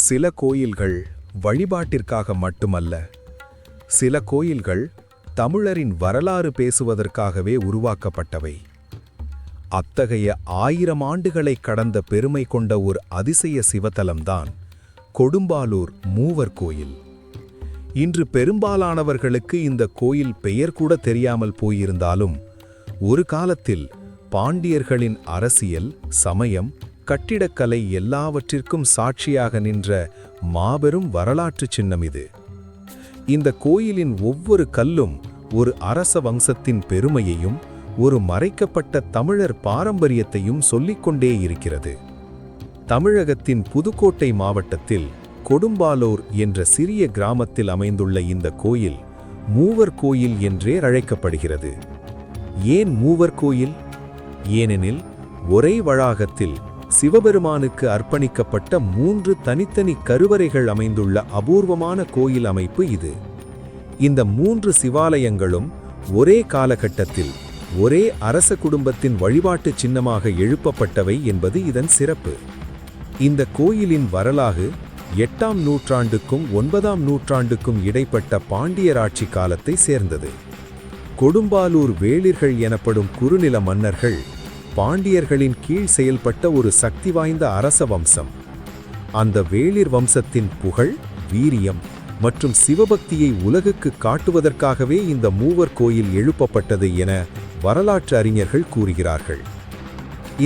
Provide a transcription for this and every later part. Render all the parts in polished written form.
சில கோயில்கள் வழிபாட்டிற்காக மட்டுமல்ல, சில கோயில்கள் தமிழரின் வரலாறு பேசுவதற்காகவே உருவாக்கப்பட்டவை. அத்தகைய 1000 ஆண்டுகளை கடந்த பெருமை கொண்ட ஒரு அதிசய சிவத்தலம்தான் கொடும்பாலூர் மூவர் கோயில். இன்று பெரும்பாலானவர்களுக்கு இந்த கோயில் பெயர் கூட தெரியாமல் போயிருந்தாலும், ஒரு காலத்தில் பாண்டியர்களின் அரசியல், சமயம், கட்டிடக்கலை எல்லாவற்றிற்கும் சாட்சியாக நின்ற மாபெரும் வரலாற்று சின்னம் இது. இந்த கோயிலின் ஒவ்வொரு கல்லும் ஒரு அரச வம்சத்தின் பெருமையையும் ஒரு மறைக்கப்பட்ட தமிழர் பாரம்பரியத்தையும் சொல்லிக்கொண்டே இருக்கிறது. தமிழகத்தின் புதுக்கோட்டை மாவட்டத்தில் கொடும்பாலூர் என்ற சிறிய கிராமத்தில் அமைந்துள்ள இந்த கோயில் மூவர் கோயில் என்றே அழைக்கப்படுகிறது. ஏன் மூவர் கோயில்? ஏனெனில் ஒரே வளாகத்தில் சிவபெருமானுக்கு அர்ப்பணிக்கப்பட்ட 3 தனித்தனி கருவறைகள் அமைந்துள்ள அபூர்வமான கோயில் அமைப்பு இது. இந்த 3 சிவாலயங்களும் ஒரே காலகட்டத்தில் ஒரே அரச குடும்பத்தின் வழிபாட்டு சின்னமாக எழுப்பப்பட்டவை என்பது இதன் சிறப்பு. இந்த கோயிலின் வரலாறு 8ஆம் நூற்றாண்டுக்கும் 9ஆம் நூற்றாண்டுக்கும் இடைப்பட்ட பாண்டியராட்சி காலத்தை சேர்ந்தது. கொடும்பாலூர் வேளிர்கள் எனப்படும் குறுநில மன்னர்கள் பாண்டியர்களின் கீழ் செயல்பட்ட ஒரு சக்தி வாய்ந்த அரச வம்சம். அந்த வேளிர் வம்சத்தின் புகழ், வீரியம் மற்றும் சிவபக்தியை உலகுக்கு காட்டுவதற்காகவே இந்த மூவர் கோயில் எழுப்பப்பட்டது என வரலாற்று அறிஞர்கள் கூறுகிறார்கள்.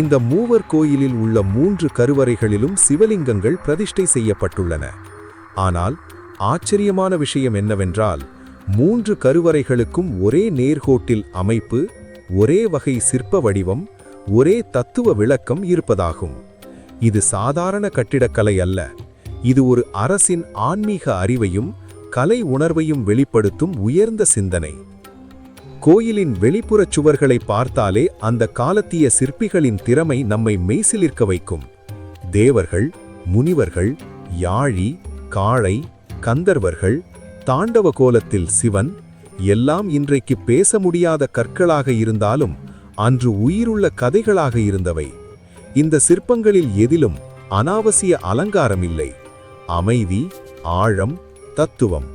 இந்த மூவர் கோயிலில் உள்ள 3 கருவறைகளிலும் சிவலிங்கங்கள் பிரதிஷ்டை செய்யப்பட்டுள்ளன. ஆனால் ஆச்சரியமான விஷயம் என்னவென்றால், 3 கருவறைகளுக்கும் ஒரே நேர்கோட்டில் அமைப்பு, ஒரே வகை சிற்ப வடிவம், ஒரே தத்துவ விளக்கம் இருப்பதாகும். இது சாதாரண கட்டிடக்கலை அல்ல, இது ஒரு அரசின் ஆன்மீக அறிவையும் கலை உணர்வையும் வெளிப்படுத்தும் உயர்ந்த சிந்தனை. கோயிலின் வெளிப்புறச் சுவர்களை பார்த்தாலே அந்த காலத்திய சிற்பிகளின் திறமை நம்மை மெய்சிலிர்க்க வைக்கும். தேவர்கள், முனிவர்கள், யாழி, காளை, கந்தர்வர்கள், தாண்டவ கோலத்தில் சிவன் எல்லாம் இன்றைக்கு பேச முடியாத கற்களாக இருந்தாலும் அன்று உயிருள்ள கதைகளாக இருந்தவை. இந்த சிற்பங்களில் எதிலும் அனாவசிய அலங்காரம் இல்லை. அமைதி, ஆழம், தத்துவம்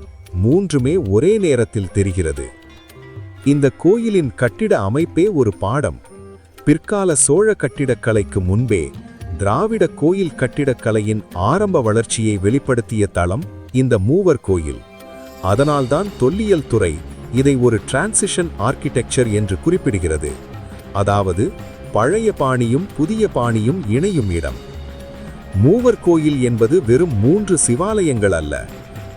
3மே ஒரே நேரத்தில் தெரிகிறது. இந்த கோயிலின் கட்டிட அமைப்பே ஒரு பாடம். பிற்கால சோழ கட்டிடக்கலைக்கு முன்பே திராவிட கோயில் கட்டிடக்கலையின் ஆரம்ப வளர்ச்சியை வெளிப்படுத்திய தளம் இந்த மூவர் கோயில். அதனால்தான் தொல்லியல் துறை இதை ஒரு டிரான்சிஷன் ஆர்க்கிடெக்சர் என்று குறிப்பிடுகிறது. அதாவது பழைய பாணியும் புதிய பாணியும் இணையும் இடம். மூவர் கோயில் என்பது வெறும் 3 சிவாலயங்கள் அல்ல,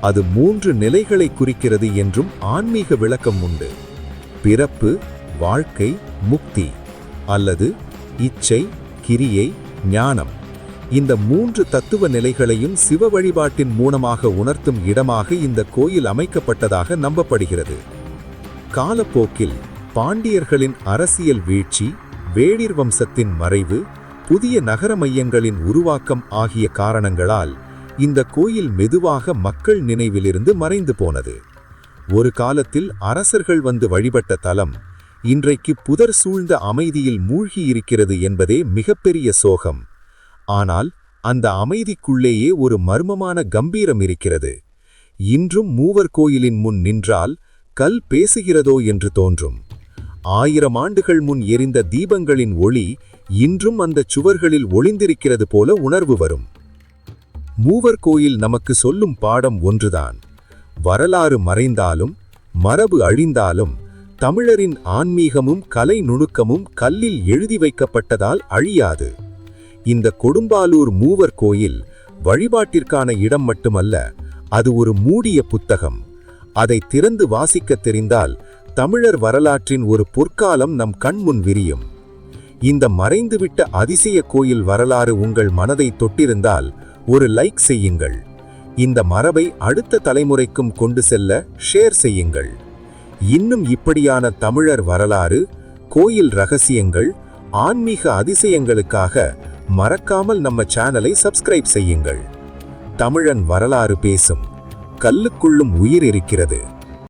அது 3 நிலைகளை குறிக்கிறது என்றும் ஆன்மீக விளக்கம் உண்டு. பிறப்பு, வாழ்க்கை, முக்தி, அல்லது இச்சை, கிரியை, ஞானம். இந்த 3 தத்துவ நிலைகளையும் சிவ வழிபாட்டின் மூலமாக உணர்த்தும் இடமாக இந்த கோயில் அமைக்கப்பட்டதாக நம்பப்படுகிறது. காலப்போக்கில் பாண்டியர்களின் அரசியல் வீழ்ச்சி, வேளிர் வம்சத்தின் மறைவு, புதிய நகர மையங்களின் உருவாக்கம் ஆகிய காரணங்களால் இந்த கோயில் மெதுவாக மக்கள் நினைவிலிருந்து மறைந்து போனது. ஒரு காலத்தில் அரசர்கள் வந்து வழிபட்ட தலம் இன்றைக்கு புதர் சூழ்ந்த அமைதியில் மூழ்கியிருக்கிறது என்பதே மிகப்பெரிய சோகம். ஆனால் அந்த அமைதிக்குள்ளேயே ஒரு மர்மமான கம்பீரம் இருக்கிறது. இன்றும் மூவர் கோயிலின் முன் நின்றால் கல் பேசுகிறதோ என்று தோன்றும். 1000 ஆண்டுகள் முன் எரிந்த தீபங்களின் ஒளி இன்றும் அந்த சுவர்களில் ஒளிந்திருக்கிறது போல உணர்வு வரும். மூவர் கோயில் நமக்கு சொல்லும் பாடம் ஒன்றுதான். வரலாறு மறைந்தாலும் மரபு அழிந்தாலும் தமிழரின் ஆன்மீகமும் கலை நுணுக்கமும் கல்லில் எழுதி வைக்கப்பட்டதால் அழியாது. இந்த கொடும்பாலூர் மூவர் கோயில் வழிபாட்டிற்கான இடம் மட்டுமல்ல, அது ஒரு மூடிய புத்தகம். அதை திறந்து வாசிக்க தெரிந்தால் தமிழர் வரலாற்றின் ஒரு பொற்காலம் நம் கண்முன் விரியும். இந்த மறைந்துவிட்ட அதிசய கோயில் வரலாறு உங்கள் மனதை தொட்டிருந்தால் ஒரு லைக் செய்யுங்கள். இந்த மரபை அடுத்த தலைமுறைக்கும் கொண்டு செல்ல ஷேர் செய்யுங்கள். இன்னும் இப்படியான தமிழர் வரலாறு, கோயில் ரகசியங்கள், ஆன்மீக அதிசயங்களுக்காக மறக்காமல் நம்ம சேனலை சப்ஸ்கிரைப் செய்யுங்கள். தமிழன் வரலாறு பேசும். கல்லுக்குள்ளும் உயிர் இருக்கிறது.